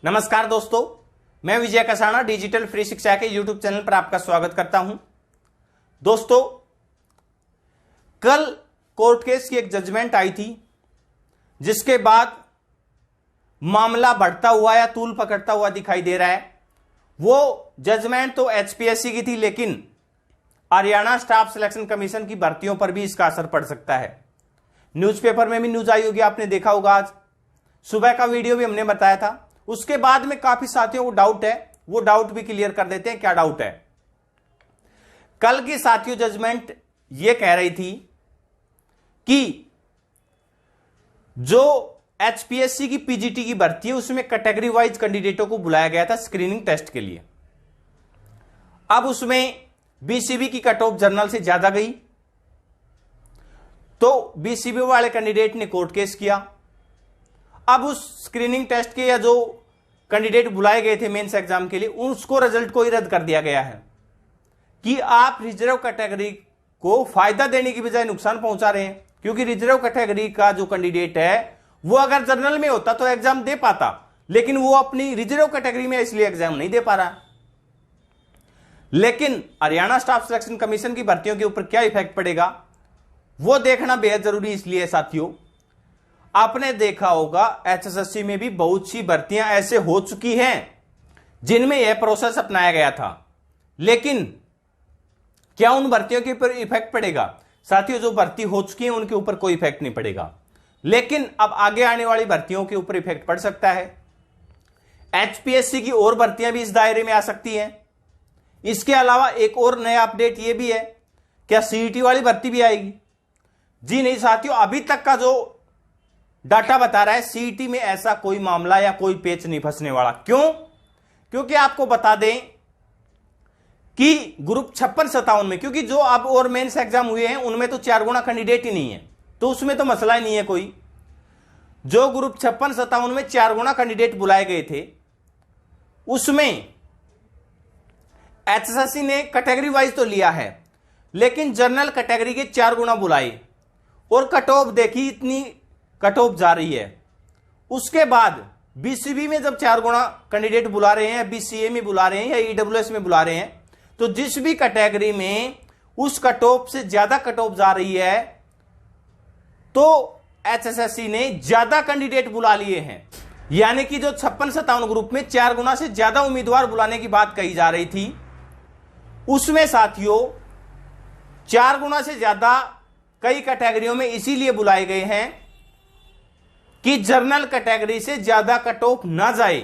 नमस्कार दोस्तों, मैं विजय कसाना डिजिटल फ्री शिक्षा के यूट्यूब चैनल पर आपका स्वागत करता हूं। दोस्तों, कल कोर्ट केस की एक जजमेंट आई थी, जिसके बाद मामला बढ़ता हुआ या तूल पकड़ता हुआ दिखाई दे रहा है। वो जजमेंट तो एचपीएससी की थी, लेकिन हरियाणा स्टाफ सिलेक्शन कमीशन की भर्तियों पर भी इसका असर पड़ सकता है। न्यूज़पेपर में भी न्यूज आई होगी, आपने देखा होगा। आज सुबह का वीडियो भी हमने बताया था। उसके बाद में काफी साथियों को डाउट है, वो डाउट भी क्लियर कर देते हैं। क्या डाउट है? कल की साथियों जजमेंट ये कह रही थी कि जो एचपीएससी की पीजीटी की भर्ती है, उसमें कैटेगरी वाइज कैंडिडेटों को बुलाया गया था स्क्रीनिंग टेस्ट के लिए। अब उसमें बीसीबी की कट ऑफ जनरल से ज्यादा गई, तो बीसीबी वाले कैंडिडेट ने कोर्ट केस किया। अब उस स्क्रीनिंग टेस्ट के या जो कैंडिडेट बुलाए गए थे मेंस एग्जाम के लिए, उसको रिजल्ट को ही रद्द कर दिया गया है कि आप रिजर्व कैटेगरी को फायदा देने की बजाय नुकसान पहुंचा रहे हैं। क्योंकि रिजर्व कैटेगरी का जो कैंडिडेट है, वो अगर जनरल में होता तो एग्जाम दे पाता, लेकिन वो अपनी रिजर्व कैटेगरी में इसलिए एग्जाम नहीं दे पा रहा। लेकिन हरियाणा स्टाफ सिलेक्शन कमीशन की भर्तियों के ऊपर क्या इफेक्ट पड़ेगा, वो देखना बेहद जरूरी इसलिए है। साथियों, आपने देखा होगा एचएसएससी में भी बहुत सी भर्तियां ऐसे हो चुकी हैं जिनमें यह प्रोसेस अपनाया गया था, लेकिन क्या उन भर्तियों के ऊपर इफेक्ट पड़ेगा? साथियों, जो भर्ती हो चुकी है उनके ऊपर कोई इफेक्ट नहीं पड़ेगा, लेकिन अब आगे आने वाली भर्तियों के ऊपर इफेक्ट पड़ सकता है। एचपीएससी की और भर्तियां भी इस दायरे में आ सकती हैं। इसके अलावा एक और नया अपडेट यह भी है, क्या सीईटी वाली भर्ती भी आएगी? जी नहीं साथियों, अभी तक का जो डाटा बता रहा है सीईटी में ऐसा कोई मामला या कोई पेच नहीं फंसने वाला। क्यों? क्योंकि आपको बता दें कि ग्रुप 56-57 में, क्योंकि जो अब और मेंस एग्जाम हुए हैं उनमें तो 4 गुना कैंडिडेट ही नहीं है, तो उसमें तो मसला ही नहीं है कोई। जो ग्रुप 56-57 में 4 गुना कैंडिडेट बुलाए गए थे, उसमें एचएसएससी ने कैटेगरी वाइज तो लिया है, लेकिन जनरल कैटेगरी के 4 गुना बुलाए और कट ऑफ देखी, इतनी कट ऑफ जा रही है। उसके बाद बीसीबी में जब 4 गुना कैंडिडेट बुला रहे हैं, बीसीए में बुला रहे हैं या ईडब्ल्यूएस में बुला रहे हैं, तो जिस भी कैटेगरी में उस कट ऑफ से ज्यादा कट ऑफ जा रही है, तो एचएसएससी ने ज्यादा कैंडिडेट बुला लिए हैं। यानी कि जो 56-57 ग्रुप में 4 गुना से ज्यादा उम्मीदवार बुलाने की बात कही जा रही थी, उसमें साथियों 4 गुना से ज्यादा कई कैटेगरियों में इसीलिए बुलाए गए हैं कि जनरल कैटेगरी से ज्यादा कट ऑफ ना जाए।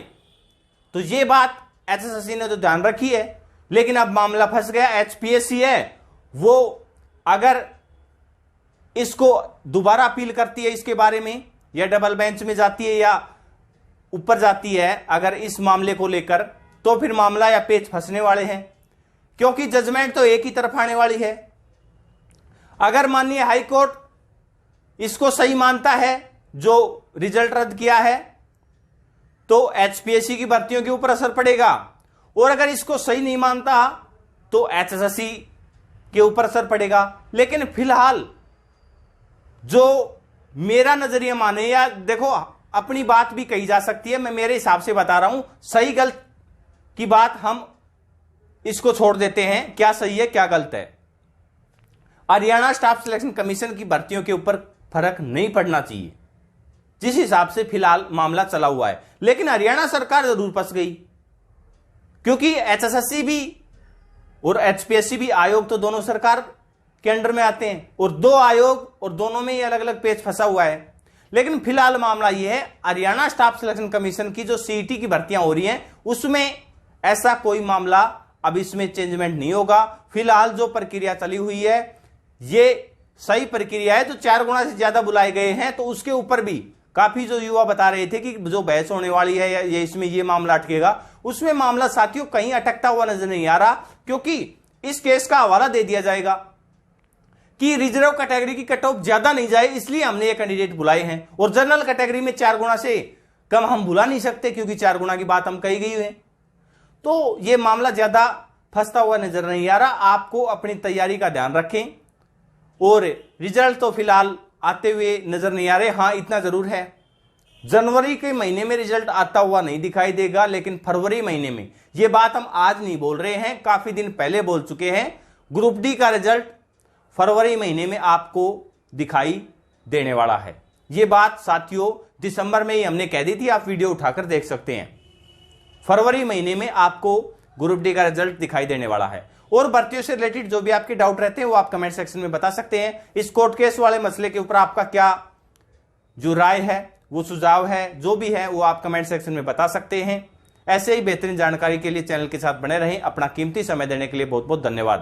तो ये बात एचएसएससी ने तो ध्यान रखी है, लेकिन अब मामला फंस गया। एचपीएससी है, वो अगर इसको दोबारा अपील करती है इसके बारे में, या डबल बेंच में जाती है या ऊपर जाती है अगर इस मामले को लेकर, तो फिर मामला या पेच फंसने वाले हैं, क्योंकि जजमेंट तो एक ही तरफ आने वाली है। अगर माननीय हाई कोर्ट इसको सही मानता है, जो रिजल्ट रद्द किया है, तो एचपीएससी की भर्तियों के ऊपर असर पड़ेगा, और अगर इसको सही नहीं मानता तो एचएसएससी के ऊपर असर पड़ेगा। लेकिन फिलहाल जो मेरा नजरिया माने, या देखो अपनी बात भी कही जा सकती है, मैं मेरे हिसाब से बता रहा हूं, सही गलत की बात हम इसको छोड़ देते हैं, क्या सही है क्या गलत है। हरियाणा स्टाफ सिलेक्शन कमीशन की भर्तियों के ऊपर फर्क नहीं पड़ना चाहिए, जिस हिसाब से फिलहाल मामला चला हुआ है। लेकिन हरियाणा सरकार जरूर फंस गई, क्योंकि एचएसएससी भी और एचपीएससी भी आयोग तो दोनों सरकार के अंडर में आते हैं, और 2 आयोग और दोनों में ही अलग अलग पेच फंसा हुआ है। लेकिन फिलहाल मामला यह है, हरियाणा स्टाफ सिलेक्शन कमीशन की जो सीईटी की भर्तियां हो रही हैं, उसमें ऐसा कोई मामला अब इसमें चेंजमेंट नहीं होगा। फिलहाल जो प्रक्रिया चली हुई है ये सही प्रक्रिया है। तो 4 गुना से ज्यादा बुलाए गए हैं, तो उसके ऊपर भी काफी जो युवा बता रहे थे कि जो बहस होने वाली है या ये इसमें ये मामला अटकेगा, उसमें मामला साथियों कहीं अटकता हुआ नजर नहीं आ रहा, क्योंकि इस केस का हवाला दे दिया जाएगा कि रिजर्व कैटेगरी की कट ऑफ ज्यादा नहीं जाए, इसलिए हमने ये कैंडिडेट बुलाए हैं। और जनरल कैटेगरी में 4 गुना से कम हम बुला नहीं सकते, क्योंकि 4 गुना की बात हम कही गई है। तो ये मामला ज्यादा फंसता हुआ नजर नहीं आ रहा। आपको अपनी तैयारी का ध्यान रखें, और रिजल्ट तो फिलहाल आते हुए नजर नहीं आ रहे। हाँ, इतना जरूर है जनवरी के महीने में रिजल्ट आता हुआ नहीं दिखाई देगा, लेकिन फरवरी महीने में, यह बात हम आज नहीं बोल रहे हैं, काफी दिन पहले बोल चुके हैं, ग्रुप डी का रिजल्ट फरवरी महीने में आपको दिखाई देने वाला है। यह बात साथियों दिसंबर में ही हमने कह दी थी, आप वीडियो उठाकर देख सकते हैं। फरवरी महीने में आपको ग्रुप डी का रिजल्ट दिखाई देने वाला है। और भर्तियों से रिलेटेड जो भी आपके डाउट रहते हैं वो आप कमेंट सेक्शन में बता सकते हैं। इस कोर्ट केस वाले मसले के ऊपर आपका क्या जो राय है, वो सुझाव है, जो भी है वो आप कमेंट सेक्शन में बता सकते हैं। ऐसे ही बेहतरीन जानकारी के लिए चैनल के साथ बने रहें। अपना कीमती समय देने के लिए बहुत बहुत धन्यवाद।